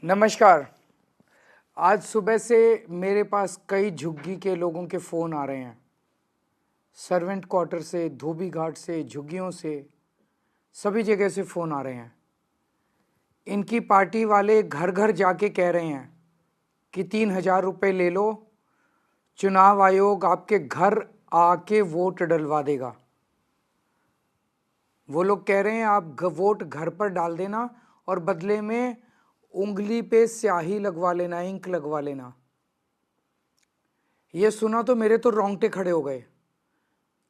नमस्कार। आज सुबह से मेरे पास कई झुग्गी के लोगों के फ़ोन आ रहे हैं। सर्वेंट क्वार्टर से, धोबी घाट से, झुग्गियों से, सभी जगह से फ़ोन आ रहे हैं। इनकी पार्टी वाले घर घर जाके कह रहे हैं कि 3,000 रुपये ले लो, चुनाव आयोग आपके घर आके वोट डलवा देगा। वो लोग कह रहे हैं आप वोट घर पर डाल देना और बदले में उंगली पे स्याही लगवा लेना, इंक लगवा लेना। ये सुना तो मेरे तो रोंगटे खड़े हो गए,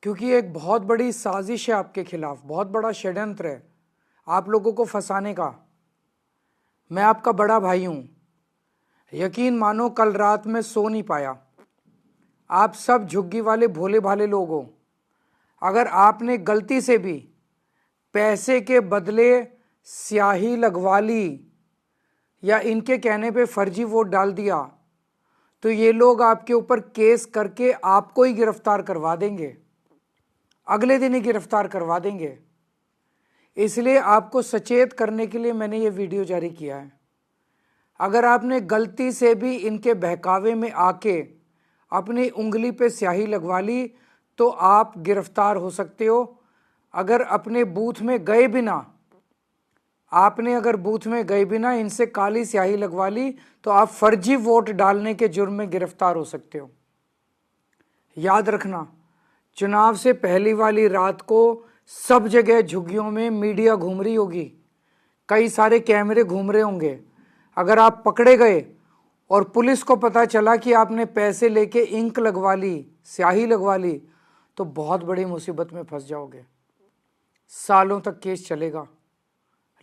क्योंकि एक बहुत बड़ी साजिश है आपके खिलाफ, बहुत बड़ा षड्यंत्र है आप लोगों को फंसाने का। मैं आपका बड़ा भाई हूं। यकीन मानो कल रात में सो नहीं पाया। आप सब झुग्गी वाले भोले भाले लोग हो। अगर आपने गलती से भी पैसे के बदले स्याही लगवा ली या इनके कहने पे फर्जी वोट डाल दिया तो ये लोग आपके ऊपर केस करके आपको ही गिरफ्तार करवा देंगे, अगले दिन ही गिरफ्तार करवा देंगे। इसलिए आपको सचेत करने के लिए मैंने ये वीडियो जारी किया है। अगर आपने गलती से भी इनके बहकावे में आके अपनी उंगली पे स्याही लगवा ली तो आप गिरफ्तार हो सकते हो। अगर अपने बूथ में गए बिना इनसे काली स्याही लगवा ली तो आप फर्जी वोट डालने के जुर्म में गिरफ्तार हो सकते हो। याद रखना, चुनाव से पहली वाली रात को सब जगह झुग्गियों में मीडिया घूम रही होगी, कई सारे कैमरे घूम रहे होंगे। अगर आप पकड़े गए और पुलिस को पता चला कि आपने पैसे लेके इंक लगवा ली, स्याही लगवा ली, तो बहुत बड़ी मुसीबत में फंस जाओगे। सालों तक केस चलेगा,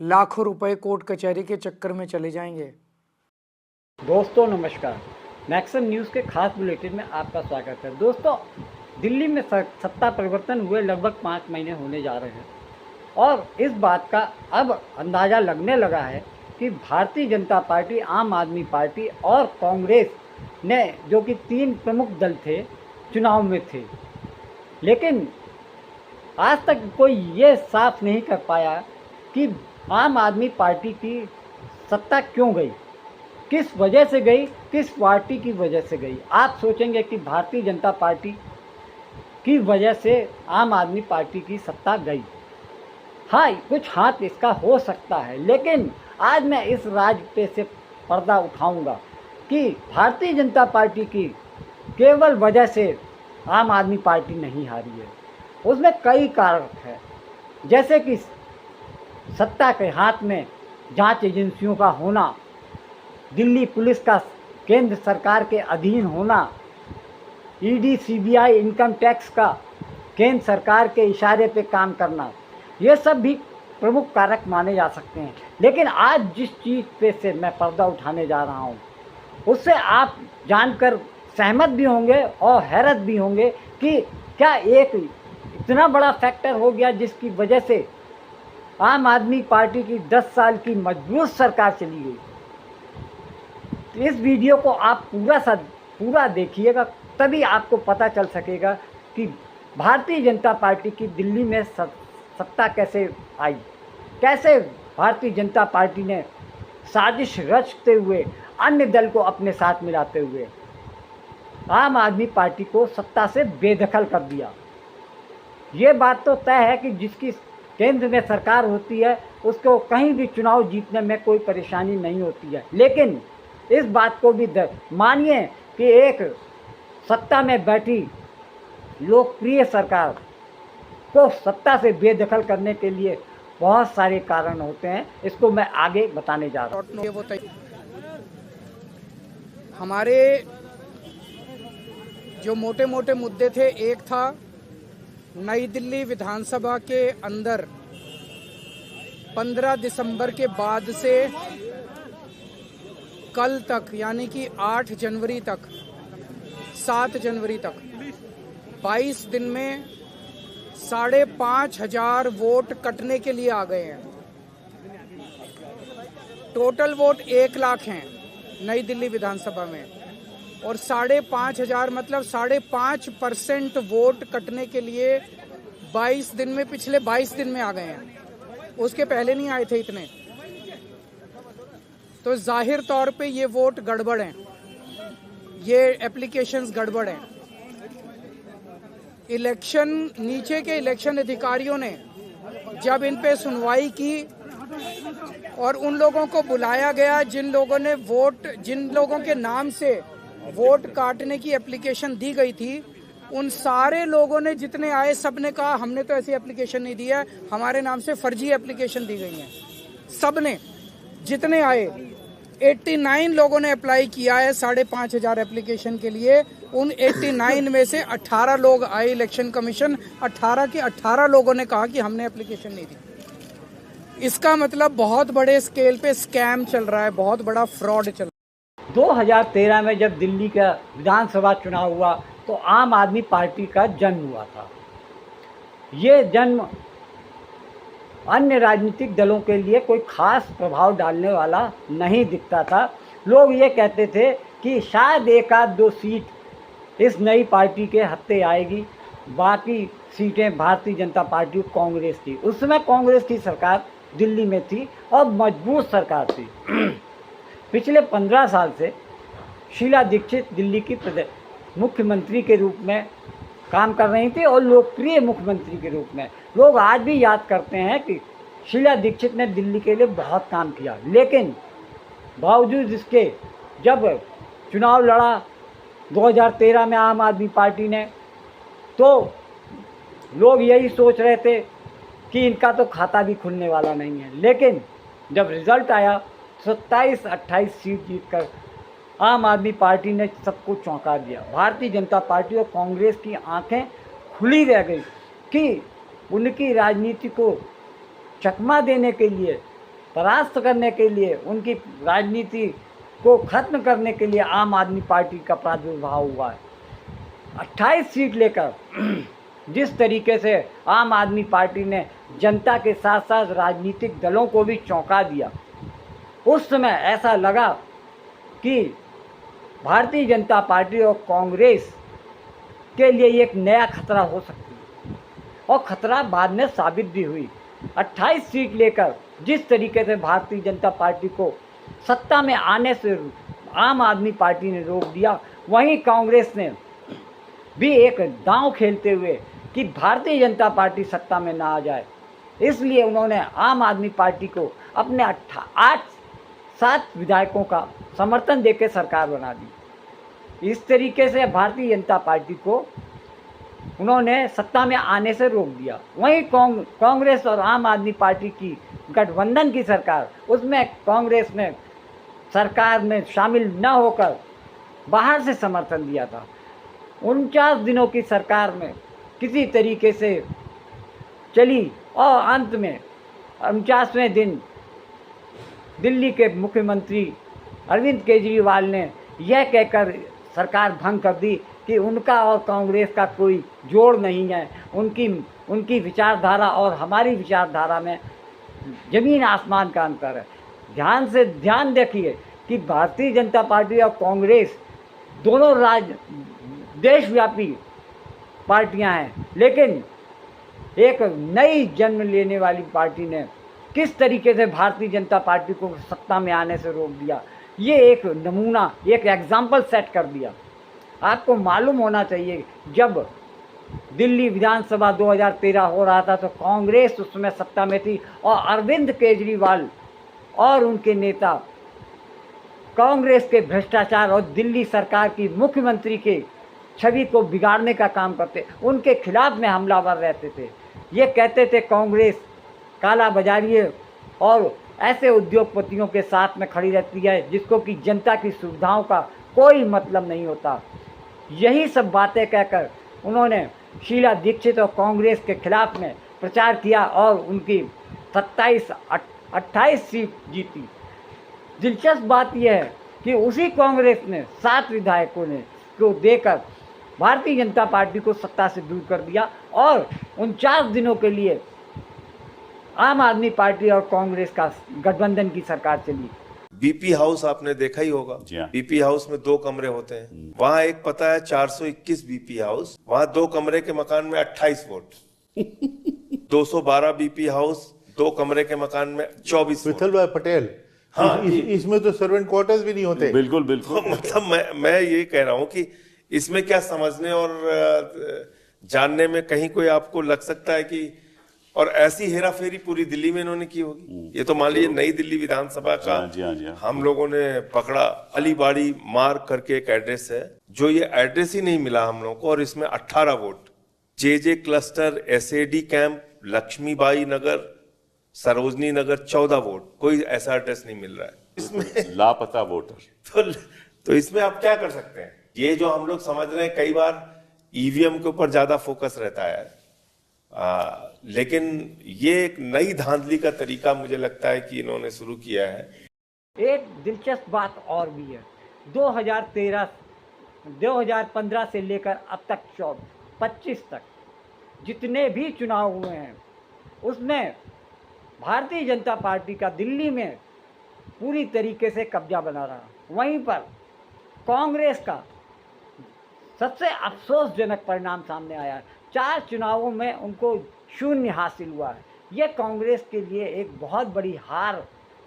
लाखों रुपए कोर्ट कचहरी के चक्कर में चले जाएंगे। दोस्तों नमस्कार, मैक्सिम न्यूज़ के खास बुलेटिन में आपका स्वागत है। दोस्तों, दिल्ली में सत्ता परिवर्तन हुए लगभग 5 महीने होने जा रहे हैं और इस बात का अब अंदाज़ा लगने लगा है कि भारतीय जनता पार्टी, आम आदमी पार्टी और कांग्रेस ने, जो कि 3 प्रमुख दल थे, चुनाव में थे, लेकिन आज तक कोई ये साफ नहीं कर पाया कि आम आदमी पार्टी की सत्ता क्यों गई, किस वजह से गई, किस पार्टी की वजह से गई। आप सोचेंगे कि भारतीय जनता पार्टी की वजह से आम आदमी पार्टी की सत्ता गई। हाँ, कुछ हाथ इसका हो सकता है, लेकिन आज मैं इस राज पे से पर्दा उठाऊंगा कि भारतीय जनता पार्टी की केवल वजह से आम आदमी पार्टी नहीं हारी है। उसमें कई कारण हैं, जैसे कि सत्ता के हाथ में जांच एजेंसियों का होना, दिल्ली पुलिस का केंद्र सरकार के अधीन होना, ईडी, सीबीआई, इनकम टैक्स का केंद्र सरकार के इशारे पे काम करना, ये सब भी प्रमुख कारक माने जा सकते हैं। लेकिन आज जिस चीज़ पे से मैं पर्दा उठाने जा रहा हूँ, उससे आप जानकर सहमत भी होंगे और हैरत भी होंगे कि क्या एक इतना बड़ा फैक्टर हो गया जिसकी वजह से आम आदमी पार्टी की 10 साल की मजबूत सरकार चली गई। तो इस वीडियो को आप पूरा देखिएगा, तभी आपको पता चल सकेगा कि भारतीय जनता पार्टी की दिल्ली में सत्ता कैसे आई, कैसे भारतीय जनता पार्टी ने साजिश रचते हुए, अन्य दल को अपने साथ मिलाते हुए आम आदमी पार्टी को सत्ता से बेदखल कर दिया। ये बात तो तय है कि जिसकी केंद्र में सरकार होती है उसको कहीं भी चुनाव जीतने में कोई परेशानी नहीं होती है। लेकिन इस बात को भी मानिए कि एक सत्ता में बैठी लोकप्रिय सरकार को सत्ता से बेदखल करने के लिए बहुत सारे कारण होते हैं। इसको मैं आगे बताने जा रहा हूँ। हमारे जो मोटे मोटे मुद्दे थे, एक था नई दिल्ली विधानसभा के अंदर 15 दिसंबर के बाद से कल तक, यानी कि 8 जनवरी तक, 7 जनवरी तक 22 दिन में 5,500 वोट कटने के लिए आ गए हैं। टोटल वोट 1 लाख हैं नई दिल्ली विधानसभा में, और 5,500 मतलब 5.5% वोट कटने के लिए 22 दिन में, पिछले 22 दिन में आ गए हैं। उसके पहले नहीं आए थे इतने। तो जाहिर तौर पे ये वोट गड़बड़ हैं, ये एप्लीकेशंस गड़बड़ हैं। इलेक्शन, नीचे के इलेक्शन अधिकारियों ने जब इन पे सुनवाई की और उन लोगों को बुलाया गया जिन लोगों ने वोट, जिन लोगों के नाम से वोट काटने की एप्लीकेशन दी गई थी, उन सारे लोगों ने जितने आए सब ने कहा हमने तो ऐसी एप्लीकेशन नहीं दी है, हमारे नाम से फर्जी एप्लीकेशन दी गई है। सब ने जितने आए 89 लोगों ने अप्लाई किया है 5,500 एप्लीकेशन के लिए। उन 89 में से 18 लोग आए इलेक्शन कमीशन, 18 के 18 लोगों ने कहा कि हमने एप्लीकेशन नहीं दी। इसका मतलब बहुत बड़े स्केल पे स्कैम चल रहा है, बहुत बड़ा फ्रॉड चल रहा है। 2013 में जब दिल्ली का विधानसभा चुनाव हुआ तो आम आदमी पार्टी का जन्म हुआ था। ये जन्म अन्य राजनीतिक दलों के लिए कोई खास प्रभाव डालने वाला नहीं दिखता था। लोग ये कहते थे कि शायद एक आध दो सीट इस नई पार्टी के हत्थे आएगी, बाकी सीटें भारतीय जनता पार्टी और कांग्रेस की। उस समय कांग्रेस की सरकार दिल्ली में थी और मजबूत सरकार थी। पिछले 15 साल से शीला दीक्षित दिल्ली की मुख्यमंत्री के रूप में काम कर रही थी और लोकप्रिय मुख्यमंत्री के रूप में। लोग आज भी याद करते हैं कि शीला दीक्षित ने दिल्ली के लिए बहुत काम किया, लेकिन बावजूद इसके जब चुनाव लड़ा 2013 में आम आदमी पार्टी ने, तो लोग यही सोच रहे थे कि इनका तो खाता भी खुलने वाला नहीं है। लेकिन जब रिजल्ट आया 27-28 सीट जीतकर आम आदमी पार्टी ने सबको चौंका दिया। भारतीय जनता पार्टी और कांग्रेस की आंखें खुली रह गई कि उनकी राजनीति को चकमा देने के लिए, परास्त करने के लिए, उनकी राजनीति को खत्म करने के लिए आम आदमी पार्टी का प्रादुर्भाव हुआ है। 28 सीट लेकर जिस तरीके से आम आदमी पार्टी ने जनता के साथ साथ राजनीतिक दलों को भी चौंका दिया, उस समय ऐसा लगा कि भारतीय जनता पार्टी और कांग्रेस के लिए एक नया खतरा हो सकती है, और खतरा बाद में साबित भी हुई। 28 सीट लेकर जिस तरीके से भारतीय जनता पार्टी को सत्ता में आने से आम आदमी पार्टी ने रोक दिया, वहीं कांग्रेस ने भी एक दांव खेलते हुए कि भारतीय जनता पार्टी सत्ता में ना आ जाए, इसलिए उन्होंने आम आदमी पार्टी को अपने 8-7 विधायकों का समर्थन देकर सरकार बना दी। इस तरीके से भारतीय जनता पार्टी को उन्होंने सत्ता में आने से रोक दिया। वहीं कांग्रेस और आम आदमी पार्टी की गठबंधन की सरकार, उसमें कांग्रेस ने सरकार में शामिल न होकर बाहर से समर्थन दिया था। 49 दिनों की सरकार में किसी तरीके से चली और अंत में 49वें दिन दिल्ली के मुख्यमंत्री अरविंद केजरीवाल ने यह कहकर सरकार भंग कर दी कि उनका और कांग्रेस का कोई जोड़ नहीं है, उनकी विचारधारा और हमारी विचारधारा में ज़मीन आसमान का अंतर है। ध्यान देखिए कि भारतीय जनता पार्टी और कांग्रेस दोनों देशव्यापी पार्टियां हैं, लेकिन एक नई जन्म लेने वाली पार्टी ने किस तरीके से भारतीय जनता पार्टी को सत्ता में आने से रोक दिया, ये एक नमूना, एक एग्जाम्पल सेट कर दिया। आपको मालूम होना चाहिए जब दिल्ली विधानसभा 2013 हो रहा था तो कांग्रेस उस समय सत्ता में थी और अरविंद केजरीवाल और उनके नेता कांग्रेस के भ्रष्टाचार और दिल्ली सरकार की मुख्यमंत्री के छवि को बिगाड़ने का काम करते, उनके खिलाफ में हमलावर रहते थे। ये कहते थे कांग्रेस काला बाजारी है और ऐसे उद्योगपतियों के साथ में खड़ी रहती है जिसको कि जनता की सुविधाओं का कोई मतलब नहीं होता। यही सब बातें कहकर उन्होंने शीला दीक्षित और कांग्रेस के खिलाफ में प्रचार किया और उनकी 27-28 सीट जीती। दिलचस्प बात यह है कि उसी कांग्रेस ने 7 विधायकों ने को देकर भारतीय जनता पार्टी को सत्ता से दूर कर दिया और 49 दिनों के लिए आम आदमी पार्टी और कांग्रेस का गठबंधन की सरकार चली। बीपी हाउस आपने देखा ही होगा। बीपी हाउस में 2 कमरे होते हैं। वहाँ एक पता है 421 बीपी हाउस, वहाँ 2 कमरे के मकान में 28 वोट। 212 बीपी हाउस 2 कमरे के मकान में 24 विठल भाई पटेल हाँ, इसमें तो सर्वेंट क्वार्टर्स भी नहीं होते। बिल्कुल बिल्कुल। मतलब मैं ये कह रहा हूं कि इसमें क्या समझने और जानने में कहीं कोई आपको लग सकता है कि, और ऐसी हेराफेरी पूरी दिल्ली में इन्होंने की होगी। ये तो मान लीजिए नई दिल्ली विधानसभा का हम लोगों ने पकड़ा, अलीबाड़ी मार्ग करके एक एड्रेस है, जो ये एड्रेस ही नहीं मिला हम लोगों को, और इसमें 18 वोट, जे क्लस्टर, एसएडी कैंप, लक्ष्मीबाई नगर, सरोजनी नगर 14 वोट, कोई ऐसा एड्रेस नहीं मिल रहा है इसमें। लापता वोटर। तो इसमें आप क्या कर सकते हैं? ये जो हम लोग समझ रहे हैं, कई बार ईवीएम के ऊपर ज्यादा फोकस रहता है, लेकिन ये एक नई धांधली का तरीका मुझे लगता है कि इन्होंने शुरू किया है। एक दिलचस्प बात और भी है, 2015 से लेकर अब तक 25 तक जितने भी चुनाव हुए हैं, उसमें भारतीय जनता पार्टी का दिल्ली में पूरी तरीके से कब्जा बना रहा। वहीं पर कांग्रेस का सबसे अफसोसजनक परिणाम सामने आया है। 4 चुनावों में उनको 0 हासिल हुआ है। ये कांग्रेस के लिए एक बहुत बड़ी हार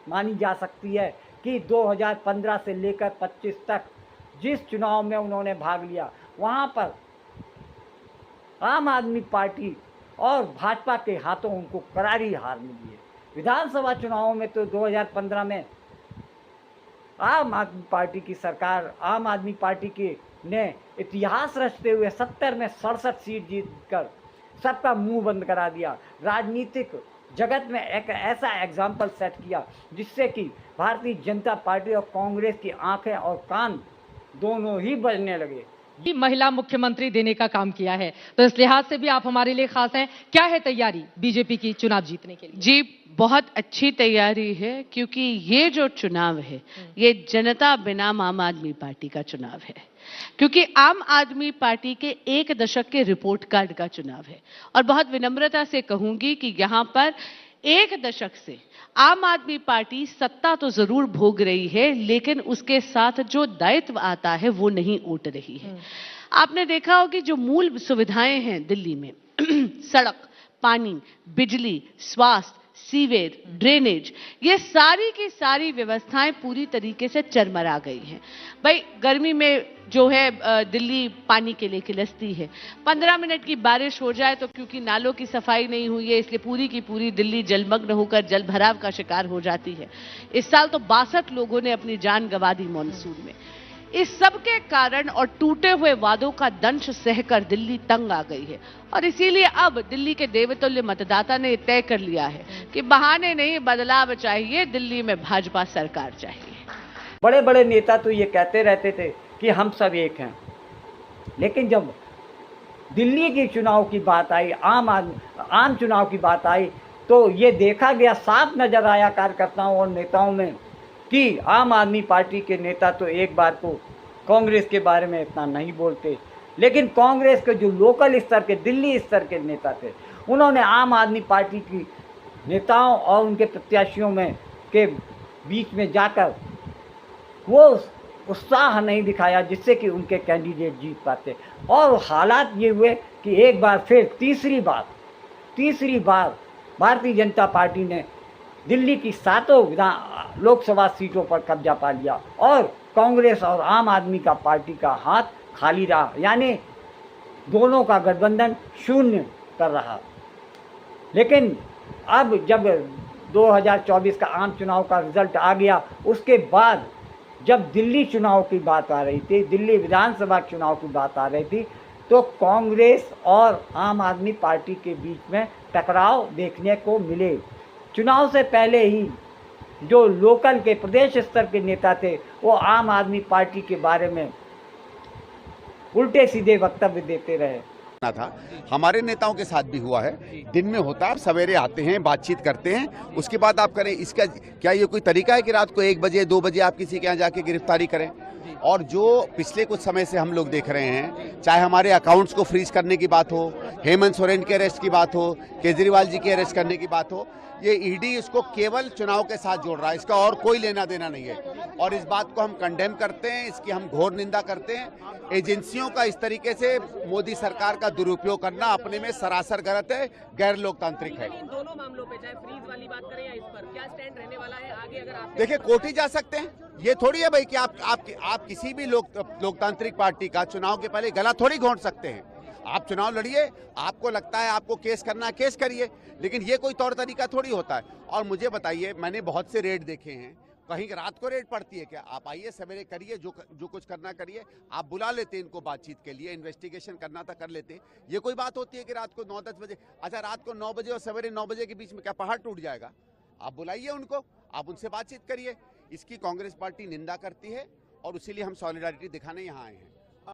मानी जा सकती है कि 2015 से लेकर 25 तक जिस चुनाव में उन्होंने भाग लिया, वहाँ पर आम आदमी पार्टी और भाजपा के हाथों उनको करारी हार मिली है। विधानसभा चुनावों में तो 2015 में आम आदमी पार्टी की सरकार, आम आदमी पार्टी की ने इतिहास रचते हुए 70 में 67 सीट जीतकर सबका मुंह बंद करा दिया। राजनीतिक जगत में एक ऐसा एग्जाम्पल सेट किया जिससे कि भारतीय जनता पार्टी और कांग्रेस की आंखें और कान दोनों ही बजने लगे। महिला मुख्यमंत्री देने का काम किया है, तो इस लिहाज से भी आप हमारे लिए खास हैं। क्या है तैयारी बीजेपी की चुनाव जीतने के लिए? जी, बहुत अच्छी तैयारी है, क्योंकि ये जो चुनाव है ये जनता बनाम आम आदमी पार्टी का चुनाव है, क्योंकि आम आदमी पार्टी के 1 दशक के रिपोर्ट कार्ड का चुनाव है। और बहुत विनम्रता से कहूंगी कि यहाँ पर 1 दशक से आम आदमी पार्टी सत्ता तो जरूर भोग रही है, लेकिन उसके साथ जो दायित्व आता है वो नहीं उठ रही है। आपने देखा हो कि जो मूल सुविधाएं हैं दिल्ली में सड़क, पानी, बिजली, स्वास्थ्य, सीवेज, ड्रेनेज, ये सारी की सारी व्यवस्थाएं पूरी तरीके से चरमरा गई हैं। भाई गर्मी में जो है दिल्ली पानी के लिए किलसती है। 15 मिनट की बारिश हो जाए तो क्योंकि नालों की सफाई नहीं हुई है, इसलिए पूरी की पूरी दिल्ली जलमग्न होकर जल भराव का शिकार हो जाती है। इस साल तो 62 लोगों ने अपनी जान गंवा दी मॉनसून में। इस सब के कारण और टूटे हुए वादों का दंश सहकर दिल्ली तंग आ गई है, और इसीलिए अब दिल्ली के देवतुल्य मतदाता ने तय कर लिया है कि बहाने नहीं, बदलाव चाहिए, दिल्ली में भाजपा सरकार चाहिए। बड़े बड़े नेता तो ये कहते रहते थे कि हम सब एक हैं, लेकिन जब दिल्ली की चुनाव की बात आई, आम चुनाव की बात आई, तो ये देखा गया, साफ नजर आया कार्यकर्ताओं और नेताओं में कि आम आदमी पार्टी के नेता तो एक बार तो कांग्रेस के बारे में इतना नहीं बोलते, लेकिन कांग्रेस के जो लोकल स्तर के, दिल्ली स्तर के नेता थे, उन्होंने आम आदमी पार्टी की नेताओं और उनके प्रत्याशियों में के बीच में जाकर वो उत्साह नहीं दिखाया जिससे कि उनके कैंडिडेट जीत पाते। और हालात ये हुए कि एक बार फिर तीसरी बार भारतीय जनता पार्टी ने दिल्ली की 7 लोकसभा सीटों पर कब्जा पा लिया, और कांग्रेस और आम आदमी का पार्टी का हाथ खाली रहा, यानी दोनों का गठबंधन 0 कर रहा। लेकिन अब जब 2024 का आम चुनाव का रिजल्ट आ गया, उसके बाद जब दिल्ली चुनाव की बात आ रही थी, दिल्ली विधानसभा चुनाव की बात आ रही थी, तो कांग्रेस और आम आदमी पार्टी के बीच में टकराव देखने को मिले। चुनाव से पहले ही जो लोकल के प्रदेश स्तर के नेता थे, वो आम आदमी पार्टी के बारे में उल्टे सीधे वक्तव्य देते रहे। था हमारे नेताओं के साथ भी हुआ है, दिन में होता है, सवेरे आते हैं, बातचीत करते हैं, उसके बाद आप करें। इसका क्या ये कोई तरीका है कि रात को 1 बजे 2 बजे आप किसी के यहाँ जाके गिरफ्तारी करें? और जो पिछले कुछ समय से हम लोग देख रहे हैं, चाहे हमारे अकाउंट्स को फ्रीज करने की बात हो, हेमंत सोरेन के अरेस्ट की बात हो, केजरीवाल जी के अरेस्ट करने की बात हो, ये ईडी इसको केवल चुनाव के साथ जोड़ रहा है, इसका और कोई लेना देना नहीं है। और इस बात को हम कंडेम करते हैं, इसकी हम घोर निंदा करते हैं। एजेंसियों का इस तरीके से मोदी सरकार का दुरुपयोग करना अपने में सरासर गलत है, गैर लोकतांत्रिक है। इन दोनों मामलों पे, चाहे फ्रीज वाली बात करें या इस पर, क्या स्टैंड रहने वाला है आगे? अगर आप देखिए, कोर्ट ही जा सकते हैं। ये थोड़ी है भाई कि आप किसी भी लोकतांत्रिक पार्टी का चुनाव के पहले गला थोड़ी घोंट सकते हैं। आप चुनाव लड़िए, आपको लगता है आपको केस करना है, केस करिए, लेकिन ये कोई तौर तरीका थोड़ी होता है। और मुझे बताइए, मैंने बहुत से रेड देखे हैं, कहीं रात को रेड पड़ती है क्या? आप आइए, सवेरे करिए, जो कुछ करना करिए। आप बुला लेते इनको बातचीत के लिए, इन्वेस्टिगेशन करना था कर लेते। ये कोई बात होती है कि रात को 9-10 बजे? अच्छा, रात को 9 बजे और सवेरे 9 बजे के बीच में क्या पहाड़ टूट जाएगा? आप बुलाइए उनको, आप उनसे बातचीत करिए। इसकी कांग्रेस पार्टी निंदा करती है और इसीलिए हम सॉलिडारिटी दिखाने यहाँ आए हैं।